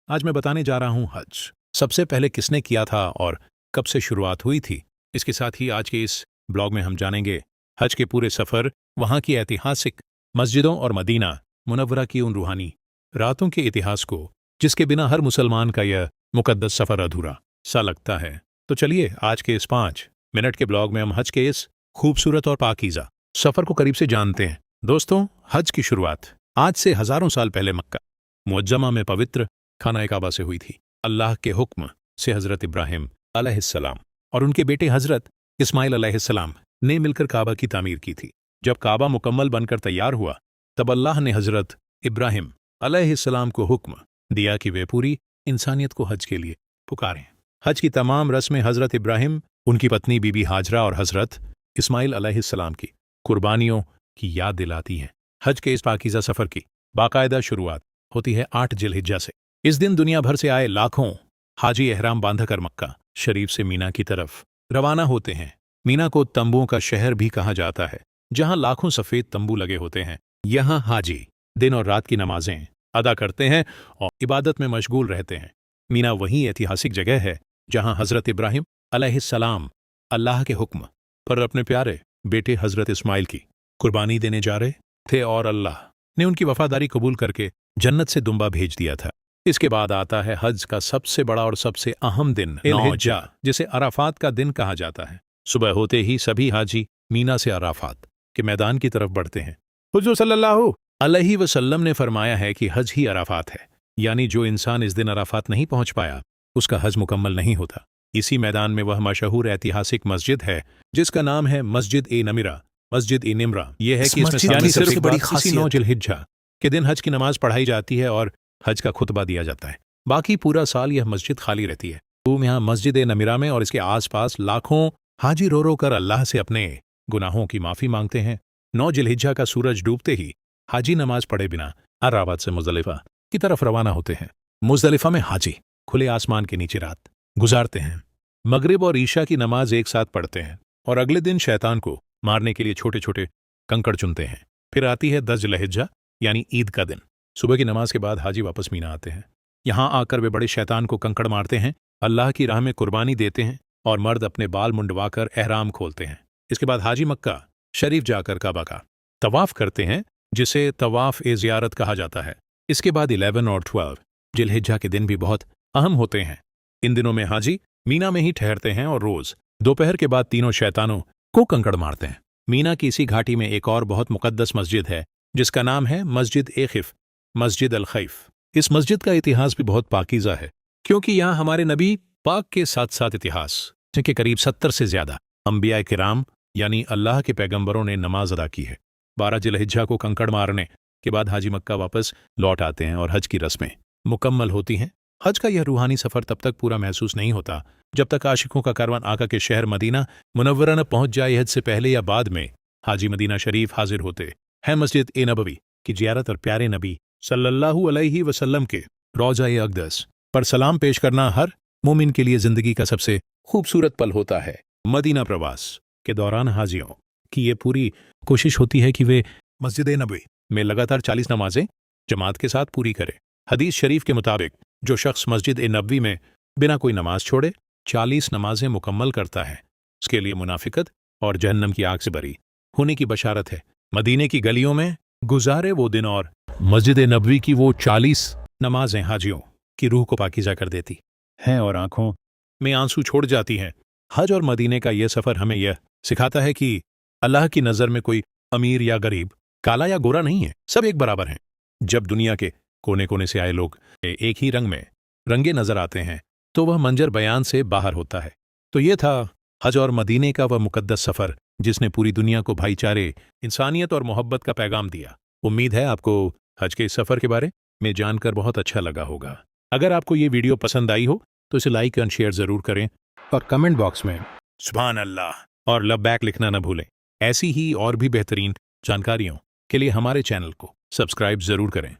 आज मैं बताने जा रहा हूँ हज सबसे पहले किसने किया था और कब से शुरुआत हुई थी। इसके साथ ही आज के इस ब्लॉग में हम जानेंगे हज के पूरे सफ़र, वहाँ की ऐतिहासिक मस्जिदों और मदीना मुनव्वरा की उन रूहानी रातों के इतिहास को जिसके बिना हर मुसलमान का यह मुकद्दस सफ़र अधूरा सा लगता है। तो चलिए आज के इस 5 मिनट के ब्लॉग में हम हज के इस खूबसूरत और पाकीज़ा सफ़र को करीब से जानते हैं। दोस्तों, हज की शुरुआत आज से हज़ारों साल पहले मक्का मुअज्जमा में पवित्र खाना काबा से हुई थी। अल्लाह के हुक्म से हज़रत इब्राहिम अलैहिस्सलाम और उनके बेटे हज़रत इस्माइल अलैहिस्सलाम ने मिलकर काबा की तामीर की थी। जब काबा मुकम्मल बनकर तैयार हुआ तब अल्लाह ने हज़रत इब्राहिम अलैहिस्सलाम को हुक्म दिया कि वे पूरी इंसानियत को हज के लिए पुकारें। हज की तमाम रस्में हज़रत इब्राहिम, उनकी पत्नी बीबी हाजरा और हज़रत इस्माइल अलैहिस्सलाम की कुर्बानियों की याद दिलाती हैं। हज के इस पाकीज़ा सफ़र की बाकायदा शुरुआत होती है 8 जिलहिज्जा से। इस दिन दुनिया भर से आए लाखों हाजी एहराम बांधकर मक्का शरीफ से मीना की तरफ रवाना होते हैं। मीना को तंबुओं का शहर भी कहा जाता है, जहां लाखों सफ़ेद तंबू लगे होते हैं। यहाँ हाजी दिन और रात की नमाजें अदा करते हैं और इबादत में मशगूल रहते हैं। मीना वही ऐतिहासिक जगह है जहां हज़रत इब्राहिम अलैहिस्सलाम अल्लाह के हुक्म पर अपने प्यारे बेटे हज़रत इस्माइल की कुर्बानी देने जा रहे थे और अल्लाह ने उनकी वफादारी कबूल करके जन्नत से दुम्बा भेज दिया था। इसके बाद आता है हज का सबसे बड़ा और सबसे अहम दिन हिज्जा, जिसे अराफात का दिन कहा जाता है। सुबह होते ही सभी हाजी मीना से अराफात के मैदान की तरफ बढ़ते हैं। हुजूर सल्लल्लाहु अलैहि वसल्लम ने फरमाया है कि हज ही अराफात है, यानी जो इंसान इस दिन अराफात नहीं पहुंच पाया उसका हज मुकम्मल नहीं होता। इसी मैदान में वह मशहूर ऐतिहासिक मस्जिद है जिसका नाम है मस्जिद ए नमिरा, मस्जिद ए निमरा। यह है कि इसमें सिर्फ बड़ी खासी 9 जिलहिज्जा के दिन हज की नमाज पढ़ाई जाती है और हज का खुतबा दिया जाता है। बाकी पूरा साल यह मस्जिद खाली रहती है। यहाँ मस्जिद ए नमिरा में और इसके आसपास लाखों हाजी रो रो कर अल्लाह से अपने गुनाहों की माफ़ी मांगते हैं। 9 जिलहिज्जा का सूरज डूबते ही हाजी नमाज पढ़े बिना अराफात से मुज़दलिफ़ा की तरफ रवाना होते हैं। मुज़दलिफ़ा में हाजी खुले आसमान के नीचे रात गुजारते हैं। मगरिब और ईशा की नमाज एक साथ पढ़ते हैं और अगले दिन शैतान को मारने के लिए छोटे छोटे कंकड़ चुनते हैं। फिर आती है 10 जिलहिज्जा यानी ईद का दिन। सुबह की नमाज के बाद हाजी वापस मीना आते हैं। यहाँ आकर वे बड़े शैतान को कंकड़ मारते हैं, अल्लाह की राह में कुर्बानी देते हैं और मर्द अपने बाल मुंडवाकर एहराम खोलते हैं। इसके बाद हाजी मक्का शरीफ जाकर काबा का तवाफ करते हैं, जिसे तवाफ ए ज़ियारत कहा जाता है। इसके बाद 11 और 12 जिलहिज्जा के दिन भी बहुत अहम होते हैं। इन दिनों में हाजी मीना में ही ठहरते हैं और रोज दोपहर के बाद तीनों शैतानों को कंकड़ मारते हैं। मीना की इसी घाटी में एक और बहुत मुकद्दस मस्जिद है जिसका नाम है मस्जिद ए खिफ, मस्जिद अल खैफ। इस मस्जिद का इतिहास भी बहुत पाकीज़ा है, क्योंकि यहाँ हमारे नबी पाक के साथ साथ इतिहास जिनके करीब 70 से ज़्यादा अंबिया किराम यानी अल्लाह के पैगंबरों ने नमाज अदा की है। 12 जिलहिज्जा को कंकड़ मारने के बाद हाजी मक्का वापस लौट आते हैं और हज की रस्में मुकम्मल होती हैं। हज का यह रूहानी सफ़र तब तक पूरा महसूस नहीं होता जब तक आशिकों का कारवां आका के शहर मदीना मुनव्वरा न पहुंच जाए। हज से पहले या बाद में हाजी मदीना शरीफ हाजिर होते हैं मस्जिद ए नबवी की ज़ियारत और प्यारे नबी सल्लल्लाहु अलैहि वसल्लम के रोज़ा ए अक़दस पर सलाम पेश करना हर मोमिन के लिए ज़िंदगी का सबसे खूबसूरत पल होता है। मदीना प्रवास के दौरान हाजियों की ये पूरी कोशिश होती है कि वे मस्जिद ए नबवी में लगातार 40 नमाजें जमात के साथ पूरी करें। हदीस शरीफ के मुताबिक जो शख्स मस्जिद ए नबवी में बिना कोई नमाज छोड़े 40 नमाजें मुकम्मल करता है, उसके लिए मुनाफिकत और जहन्नम की आग से बरी होने की बशारत है। मदीने की गलियों में गुजारे वो दिन और मस्जिद ए नबवी की वो 40 नमाजें हाजियों की रूह को पाकीज़ा कर देती हैं और आंखों में आंसू छोड़ जाती हैं। हज और मदीने का यह सफ़र हमें यह सिखाता है कि अल्लाह की नज़र में कोई अमीर या गरीब, काला या गोरा नहीं है, सब एक बराबर हैं। जब दुनिया के कोने कोने से आए लोग एक ही रंग में रंगे नजर आते हैं तो वह मंजर बयान से बाहर होता है। तो ये था हज और मदीने का वह मुकद्दस सफ़र जिसने पूरी दुनिया को भाईचारे, इंसानियत और मोहब्बत का पैगाम दिया। उम्मीद है आपको हज के इस सफ़र के बारे में जानकर बहुत अच्छा लगा होगा। अगर आपको ये वीडियो पसंद आई हो तो इसे लाइक और शेयर ज़रूर करें और कमेंट बॉक्स में सुभान अल्लाह और लब्बैक लिखना न भूलें। ऐसी ही और भी बेहतरीन जानकारियों के लिए हमारे चैनल को सब्सक्राइब ज़रूर करें।